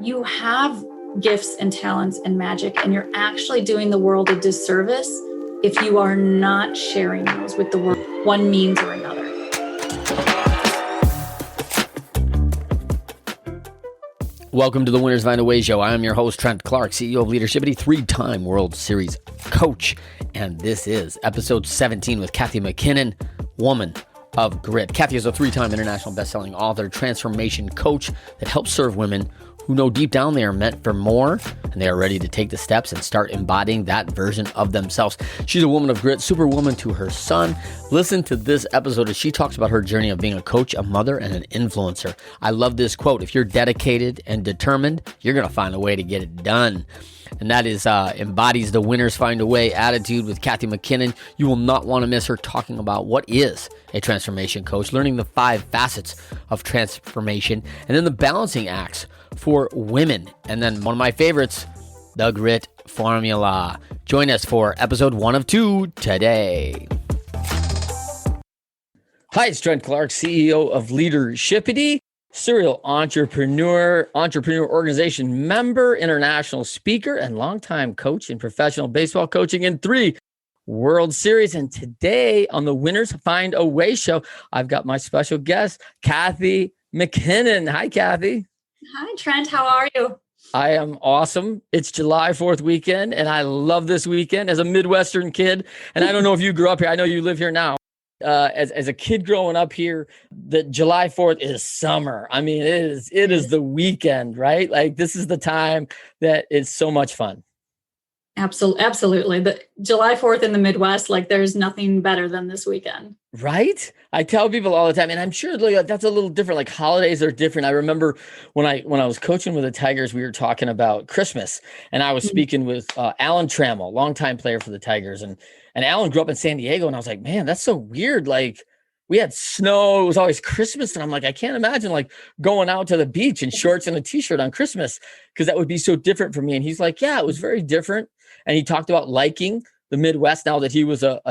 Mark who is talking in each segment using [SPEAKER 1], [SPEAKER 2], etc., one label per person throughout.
[SPEAKER 1] you have gifts and talents and magic, and you're actually doing the world a disservice if you are not sharing those with the world, one means or another.
[SPEAKER 2] Welcome to the Winners Find a Way show. I am your host, Trent Clark, CEO of Leadershipity, three-time World Series coach. And this is episode 17 with Cathy Mckinnon, Woman of Grit. Cathy is a three-time international best-selling author, transformation coach that helps serve women who know deep down they are meant for more and they are ready to take the steps and start embodying that version of themselves. She's a woman of grit, superwoman to her son. Listen to this episode as she talks about her journey of being a coach, a mother, and an influencer. I love this quote. If you're dedicated and determined, you're going to find a way to get it done. And that is embodies the winners find a way attitude with Cathy Mckinnon. You will not want to miss her talking about what is a transformation coach, learning the 5 facets of transformation, and then the balancing acts for women. And then one of my favorites, the grit formula. Join us for episode 1 of 2 today. Hi, it's Trent Clark, CEO of Leadershipity, serial entrepreneur organization member, international speaker, and longtime coach in professional baseball coaching in 3 World Series. And today on the Winners Find a Way show, I've got my special guest, Cathy Mckinnon. Hi, Cathy.
[SPEAKER 1] Hi, Trent. How are you?
[SPEAKER 2] I am awesome. It's July 4th weekend, and I love this weekend as a Midwestern kid. And I don't know if you grew up here. I know you live here now. As a kid growing up here, the July 4th is summer. I mean, it is the weekend, right? Like this is the time that is so much fun.
[SPEAKER 1] Absolutely. The July 4th in the Midwest, like there's nothing better than this weekend.
[SPEAKER 2] Right? I tell people all the time, and I'm sure that's a little different. Like holidays are different. I remember when I was coaching with the Tigers, we were talking about Christmas, and I was speaking with Alan Trammell, longtime player for the Tigers, and Alan grew up in San Diego, and I was like, man, that's so weird. Like we had snow, it was always Christmas, and I'm like, I can't imagine like going out to the beach in shorts and a t-shirt on Christmas because that would be so different for me. And he's like, yeah, it was very different. And he talked about liking the Midwest now that he was a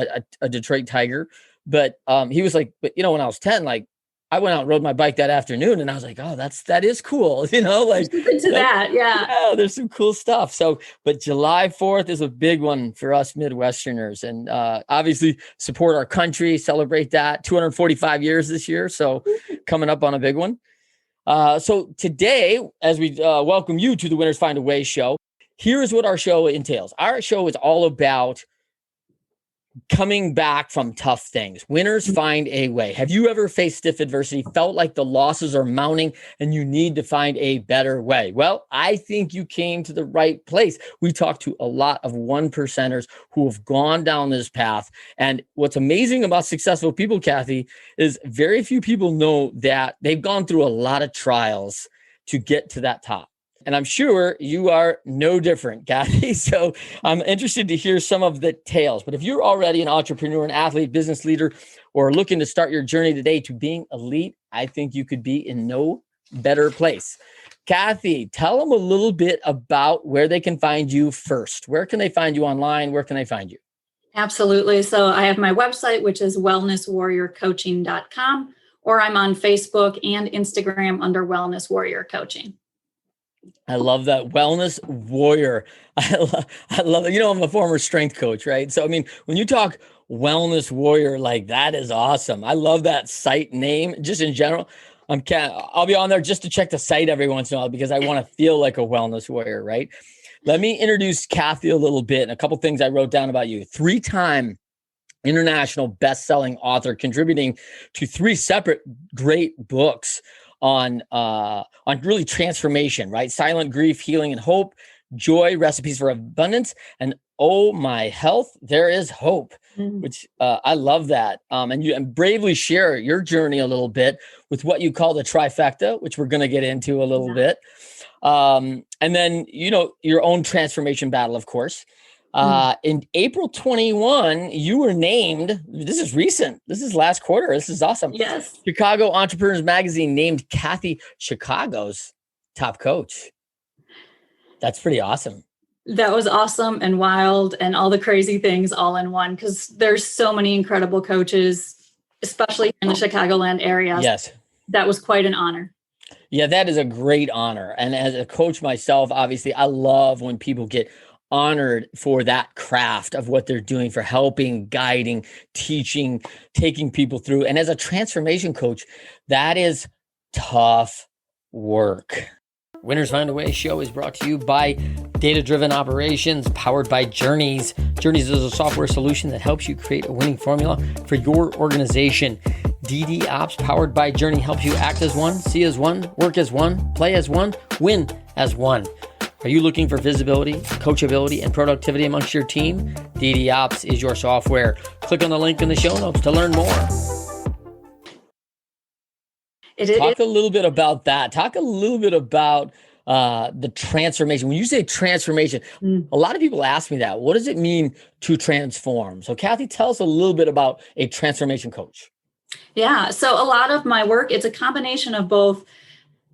[SPEAKER 2] Detroit Tiger. But he was like, but when I was 10, like I went out and rode my bike that afternoon and I was like, oh, that is cool. Like
[SPEAKER 1] to that. Yeah.
[SPEAKER 2] There's some cool stuff. So, but July 4th is a big one for us Midwesterners, and obviously support our country, celebrate that 245 years this year. So coming up on a big one. So today, as we welcome you to the Winners Find a Way show, here's what our show entails. Our show is all about coming back from tough things. Winners find a way. Have you ever faced stiff adversity, felt like the losses are mounting and you need to find a better way? Well, I think you came to the right place. We talked to a lot of 1%ers who have gone down this path. And what's amazing about successful people, Cathy, is very few people know that they've gone through a lot of trials to get to that top. And I'm sure you are no different, Cathy. So I'm interested to hear some of the tales. But if you're already an entrepreneur, an athlete, business leader, or looking to start your journey today to being elite, I think you could be in no better place. Cathy, tell them a little bit about where they can find you first. Where can they find you online? Where can they find you?
[SPEAKER 1] Absolutely. So I have my website, which is wellnesswarriorcoaching.com, or I'm on Facebook and Instagram under Wellness Warrior Coaching.
[SPEAKER 2] I love that. Wellness Warrior. I love it. I'm a former strength coach, right? So, I mean, when you talk Wellness Warrior, like that is awesome. I love that site name just in general. I'll be on there just to check the site every once in a while because I want to feel like a wellness warrior, right? Let me introduce Cathy a little bit and a couple things I wrote down about you. 3-time international best-selling author, contributing to 3 separate great books on really transformation, right? Silent Grief, Healing and Hope, Joy, Recipes for Abundance, and Oh My Health, There Is Hope, which I love that. And you bravely share your journey a little bit with what you call the trifecta, which we're going to get into a little bit. And then, your own transformation battle, of course. In April 21, you were named, this is recent, this is last quarter, this is awesome.
[SPEAKER 1] Yes.
[SPEAKER 2] Chicago Entrepreneurs Magazine named Cathy Chicago's top coach. That's pretty awesome.
[SPEAKER 1] That was awesome and wild and all the crazy things all in one, because there's so many incredible coaches, especially in the Chicagoland area.
[SPEAKER 2] Yes.
[SPEAKER 1] That was quite an honor.
[SPEAKER 2] Yeah, that is a great honor. And as a coach myself, obviously, I love when people get honored for that craft of what they're doing, for helping, guiding, teaching, taking people through. And as a transformation coach, that is tough work. Winners Find a Way show is brought to you by Data Driven Operations, powered by Journeys. Journeys is a software solution that helps you create a winning formula for your organization. DD Ops, powered by Journey, helps you act as one, see as one, work as one, play as one, win as one. Are you looking for visibility, coachability, and productivity amongst your team? DD Ops is your software. Click on the link in the show notes to learn more. Talk a little bit about that. Talk a little bit about the transformation. When you say transformation, a lot of people ask me that. What does it mean to transform? So Cathy, tell us a little bit about a transformation coach.
[SPEAKER 1] Yeah. So a lot of my work, it's a combination of both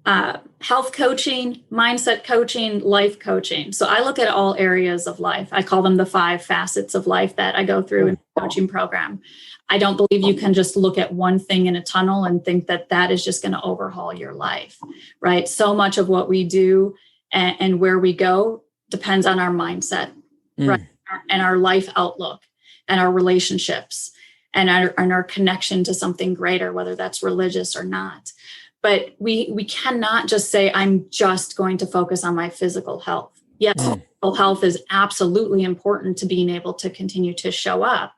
[SPEAKER 1] health coaching, mindset coaching, life coaching. So I look at all areas of life. I call them the 5 facets of life that I go through in the coaching program. I don't believe you can just look at one thing in a tunnel and think that that is just going to overhaul your life, right? So much of what we do and where we go depends on our mindset, right? And our life outlook and our relationships and our connection to something greater, whether that's religious or not. But we cannot just say, I'm just going to focus on my physical health. Yes, physical health is absolutely important to being able to continue to show up.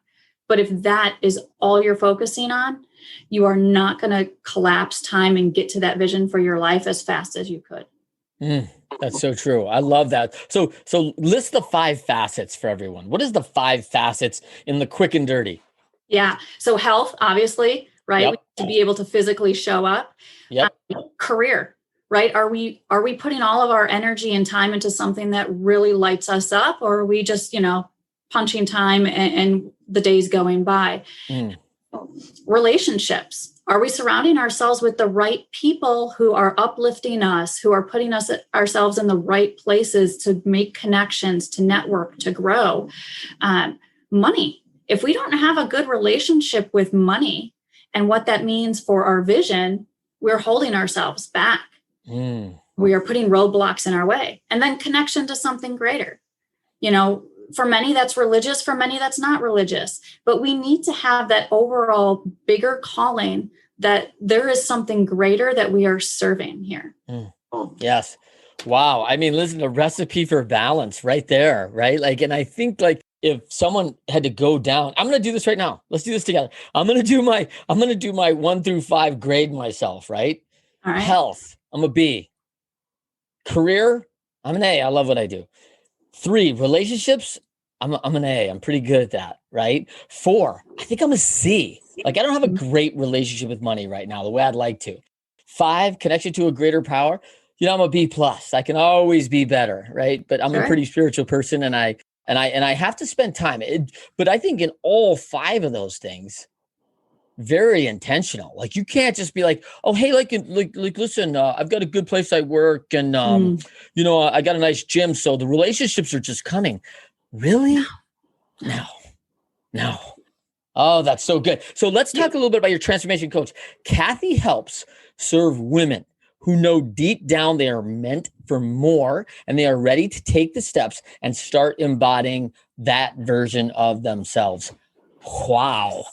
[SPEAKER 1] But if that is all you're focusing on, you are not going to collapse time and get to that vision for your life as fast as you could.
[SPEAKER 2] That's so true. I love that. So list the 5 facets for everyone. What is the 5 facets in the quick and dirty?
[SPEAKER 1] Yeah. So health, obviously, right?
[SPEAKER 2] Yep.
[SPEAKER 1] To be able to physically show up.
[SPEAKER 2] Yep.
[SPEAKER 1] Career, right? Are we putting all of our energy and time into something that really lights us up, or are we just, punching time and the days going by? Relationships. Are we surrounding ourselves with the right people who are uplifting us, who are putting ourselves in the right places to make connections, to network, to grow? Money. If we don't have a good relationship with money and what that means for our vision, we're holding ourselves back. We are putting roadblocks in our way. And then connection to something greater. For many, that's religious. For many, that's not religious. But we need to have that overall bigger calling that there is something greater that we are serving here.
[SPEAKER 2] Yes. Wow. I mean, listen, a recipe for balance right there, right? And I think if someone had to go down, I'm going to do this right now. Let's do this together. I'm going to do my 1 through 5 grade myself, right?
[SPEAKER 1] All right.
[SPEAKER 2] Health, I'm a B. Career, I'm an A. I love what I do. 3, relationships, I'm an A. I'm pretty good at that, right? 4, I think I'm a C. I don't have a great relationship with money right now, the way I'd like to. 5, connection to a greater power. I'm a B+. I can always be better, right? But I'm a pretty spiritual person, and I have to spend time. But I think in all 5 of those things, very intentional. You can't just be oh, hey, listen, I've got a good place I work, and I got a nice gym, so the relationships are just coming. Really? No. Oh, that's so good. So let's talk a little bit about your transformation coach. Cathy helps serve women who know deep down they are meant for more, and they are ready to take the steps and start embodying that version of themselves. Wow.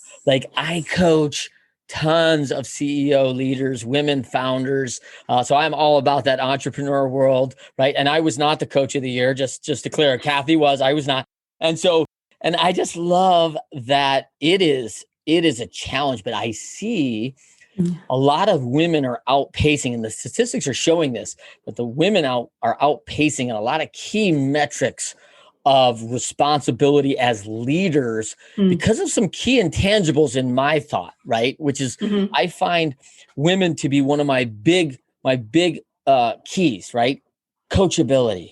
[SPEAKER 2] I coach tons of CEO leaders, women founders. So I'm all about that entrepreneur world, right? And I was not the coach of the year, just to clear. Cathy was, I was not. And I just love that it is a challenge, but I see a lot of women are outpacing, and the statistics are showing this, that the women are outpacing in a lot of key metrics of responsibility as leaders because of some key intangibles in my thought, right? Which is, I find women to be one of my big keys, right? Coachability.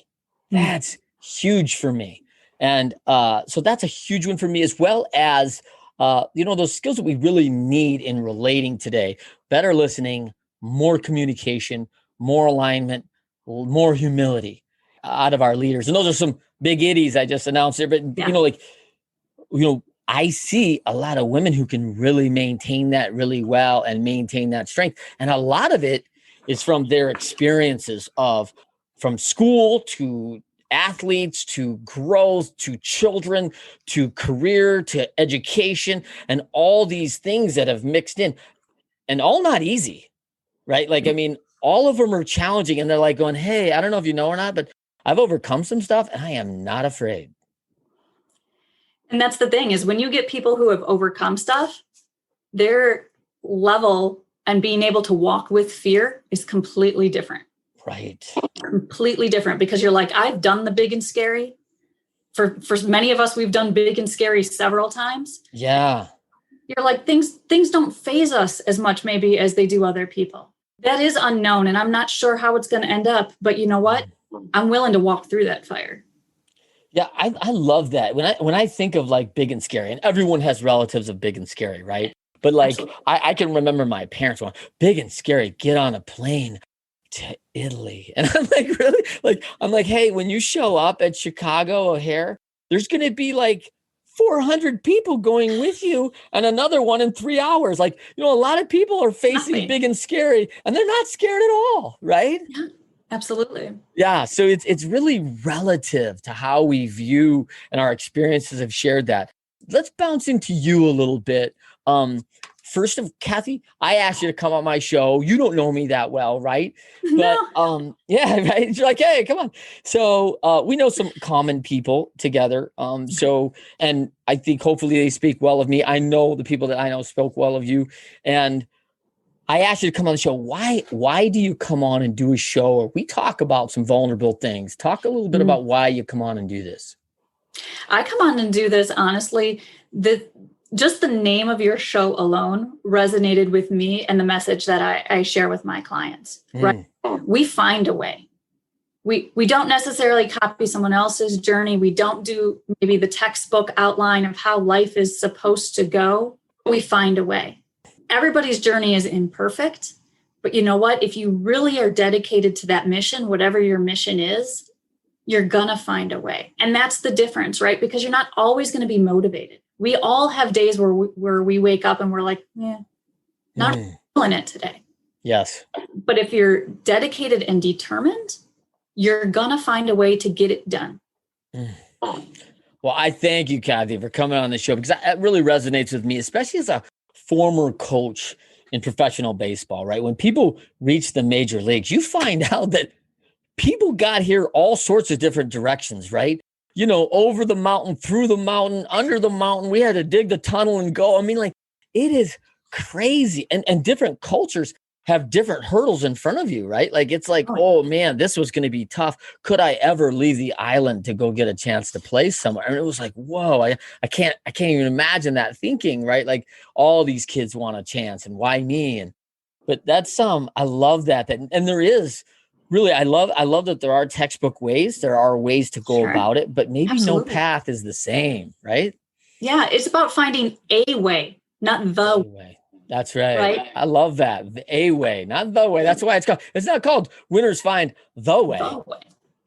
[SPEAKER 2] That's huge for me. And so that's a huge one for me, as well as, those skills that we really need in relating today: better listening, more communication, more alignment, more humility out of our leaders. And those are some big iddies I just announced there, but I see a lot of women who can really maintain that really well and maintain that strength. And a lot of it is from their experiences from school to athletes to growth to children to career to education and all these things that have mixed in, and all not easy, right? Like, I mean, all of them are challenging, and they're like going, hey, I don't know if you know or not, but I've overcome some stuff and I am not afraid.
[SPEAKER 1] And that's the thing, is when you get people who have overcome stuff, their level and being able to walk with fear is completely different.
[SPEAKER 2] Right.
[SPEAKER 1] Completely different, because you're like, I've done the big and scary. For many of us, we've done big and scary several times.
[SPEAKER 2] Yeah.
[SPEAKER 1] You're like, things don't faze us as much maybe as they do other people. That is unknown, and I'm not sure how it's going to end up, but you know what? I'm willing to walk through that fire.
[SPEAKER 2] Yeah, I love that. When I think of like big and scary, and everyone has relatives of big and scary, right? But like I can remember my parents going, big and scary, get on a plane to Italy. And I'm like, really? Like, I'm like, hey, when you show up at Chicago O'Hare, there's gonna be like 400 people going with you and another one in 3 hours. Like, a lot of people are facing big and scary and they're not scared at all, right?
[SPEAKER 1] Yeah. Absolutely.
[SPEAKER 2] Yeah. So it's really relative to how we view, and our experiences have shared that. Let's bounce into you a little bit. First of Cathy, I asked you to come on my show. You don't know me that well, right?
[SPEAKER 1] No.
[SPEAKER 2] But yeah, right. You're like, hey, come on. So we know some common people together. And I think hopefully they speak well of me. I know the people that I know spoke well of you. And I asked you to come on the show. Why do you come on and do a show where we talk about some vulnerable things? Talk a little bit about why you come on and do this.
[SPEAKER 1] I come on and do this, honestly. Just the name of your show alone resonated with me and the message that I share with my clients, right? We find a way. We don't necessarily copy someone else's journey. We don't do maybe the textbook outline of how life is supposed to go. We find a way. Everybody's journey is imperfect, but you know what? If you really are dedicated to that mission, whatever your mission is, you're gonna find a way. And that's the difference, right? Because you're not always going to be motivated. We all have days where we wake up and we're like, not feeling it today.
[SPEAKER 2] Yes.
[SPEAKER 1] But if you're dedicated and determined, you're gonna find a way to get it done.
[SPEAKER 2] Well, I thank you, Cathy, for coming on the show, because that really resonates with me, especially as a former coach in professional baseball, right? When people reach the major leagues, you find out that people got here all sorts of different directions, right? Over the mountain, through the mountain, under the mountain. We had to dig the tunnel and go. I mean, like, it is crazy. And different cultures have different hurdles in front of you, right? Like, it's like, oh man, this was going to be tough. Could I ever leave the island to go get a chance to play somewhere? And it was like, whoa, I can't even imagine that thinking, right? Like, all these kids want a chance, and why me? But that's I love that. And there is really, I love that there are textbook ways. There are ways to go about it, but maybe no path is the same, right?
[SPEAKER 1] Yeah, it's about finding a way, not the
[SPEAKER 2] way. That's right. I love that. The A way, not the way. That's why it's not called Winners Find the Way.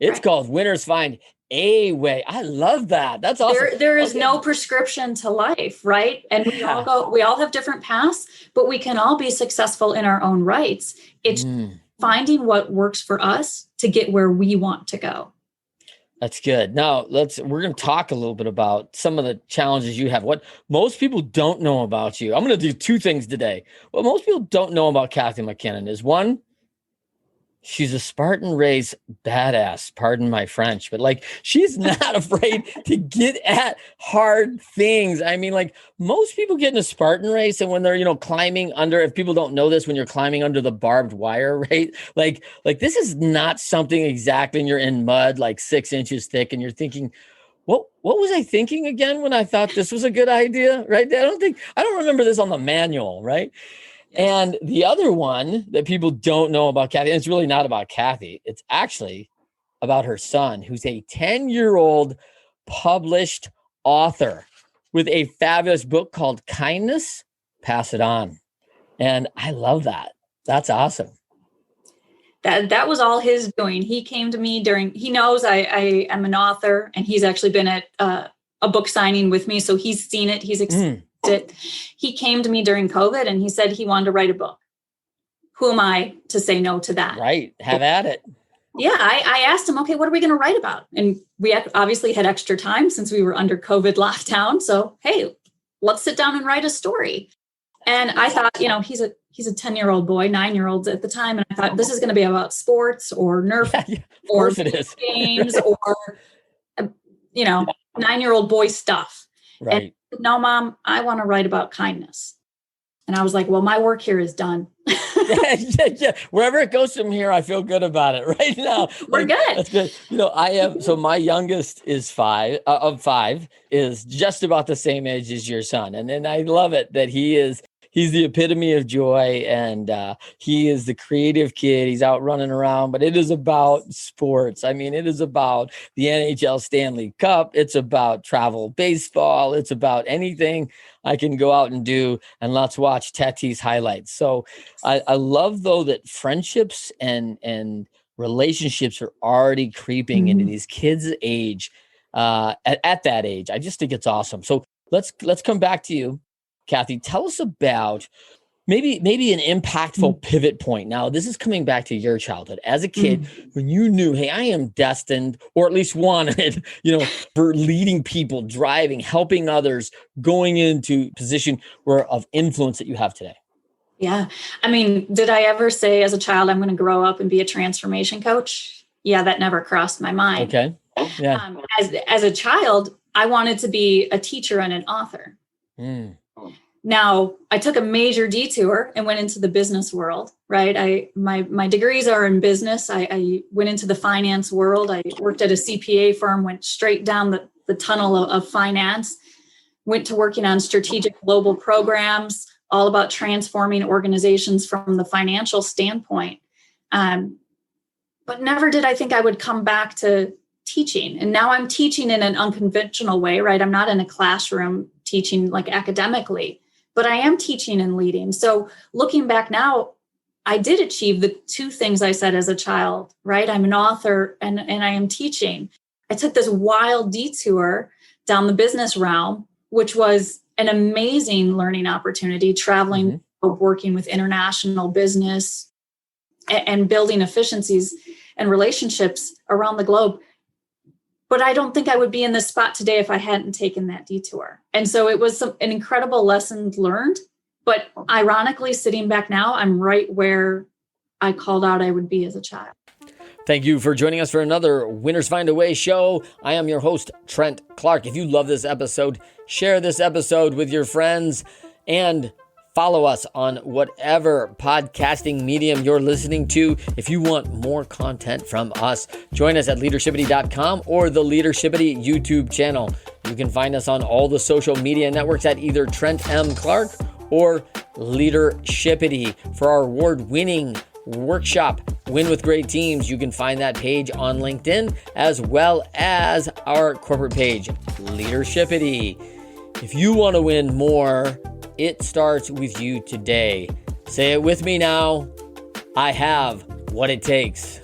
[SPEAKER 2] It's called Winners Find a Way. I love that. That's awesome.
[SPEAKER 1] There is no prescription to life, right? And we all have different paths, but we can all be successful in our own rights. It's finding what works for us to get where we want to go.
[SPEAKER 2] That's good. Now we're going to talk a little bit about some of the challenges you have. What most people don't know about you. I'm going to do two things today. What most people don't know about Cathy Mckinnon is, one, she's a Spartan race badass. Pardon my French, but like, she's not afraid to get at hard things. I mean, like, most people get in a Spartan race, and when they're, climbing under, if people don't know this, when you're climbing under the barbed wire, right? Like this is not something exactly, and you're in mud, like 6 inches thick, and you're thinking, what was I thinking again when I thought this was a good idea, right? I don't remember this on the manual, right? And the other one that people don't know about Cathy, and it's really not about Cathy, it's actually about her son, who's a 10-year-old published author with a fabulous book called Kindness, Pass It On. And I love that. That's awesome.
[SPEAKER 1] That was all his doing. He came to me he knows I am an author, and he's actually been at a book signing with me. So he's seen it. He's excited. He came to me during COVID, and he said he wanted to write a book. who am I to say no to that?
[SPEAKER 2] Right. Have at it.
[SPEAKER 1] Yeah. I asked him, okay, what are we going to write about? And we obviously had extra time since we were under COVID lockdown. So, hey, let's sit down and write a story. And I thought, he's a 10-year-old boy, 9-year-olds at the time. And I thought this is going to be about sports or Nerf or games or, 9-year-old boy stuff.
[SPEAKER 2] Right.
[SPEAKER 1] And, no, Mom, I want to write about kindness. And I was like, well, my work here is done.
[SPEAKER 2] Yeah. Wherever it goes from here, I feel good about it right now.
[SPEAKER 1] We're good.
[SPEAKER 2] That's good. I am. So my youngest is 5 is just about the same age as your son. And I love it that he's the epitome of joy, and he is the creative kid. He's out running around, but it is about sports. I mean, it is about the NHL Stanley Cup. It's about travel baseball. It's about anything I can go out and do, and let's watch Cathy's highlights. So I love, though, that friendships and relationships are already creeping into these kids' age, at that age. I just think it's awesome. So let's come back to you, Cathy. Tell us about maybe an impactful pivot point. Now, this is coming back to your childhood as a kid when you knew, hey, I am destined, or at least wanted, for leading people, driving, helping others, going into position of influence that you have today. Yeah.
[SPEAKER 1] I mean, did I ever say as a child, I'm going to grow up and be a transformation coach? Yeah, that never crossed my mind.
[SPEAKER 2] Okay. Yeah.
[SPEAKER 1] As a child, I wanted to be a teacher and an author. Now, I took a major detour and went into the business world, right? My degrees are in business. I went into the finance world. I worked at a CPA firm, went straight down the tunnel of finance, went to working on strategic global programs, all about transforming organizations from the financial standpoint. But never did I think I would come back to teaching. And now I'm teaching in an unconventional way, right? I'm not in a classroom teaching like academically, but I am teaching and leading. So looking back now, I did achieve the two things I said as a child, right? I'm an author and I am teaching. I took this wild detour down the business realm, which was an amazing learning opportunity, traveling, working with international business and building efficiencies and relationships around the globe. But I don't think I would be in this spot today if I hadn't taken that detour. And so it was an incredible lesson learned. But ironically, sitting back now, I'm right where I called out I would be as a child.
[SPEAKER 2] Thank you for joining us for another Winners Find a Way show. I am your host, Trent Clark. If you love this episode, share this episode with your friends and follow us on whatever podcasting medium you're listening to. If you want more content from us, join us at leadershipity.com or the Leadershipity YouTube channel. You can find us on all the social media networks at either Trent M. Clark or Leadershipity. For our award-winning workshop, Win with Great Teams, you can find that page on LinkedIn as well as our corporate page, Leadershipity. If you want to win more, it starts with you today. Say it with me now. I have what it takes.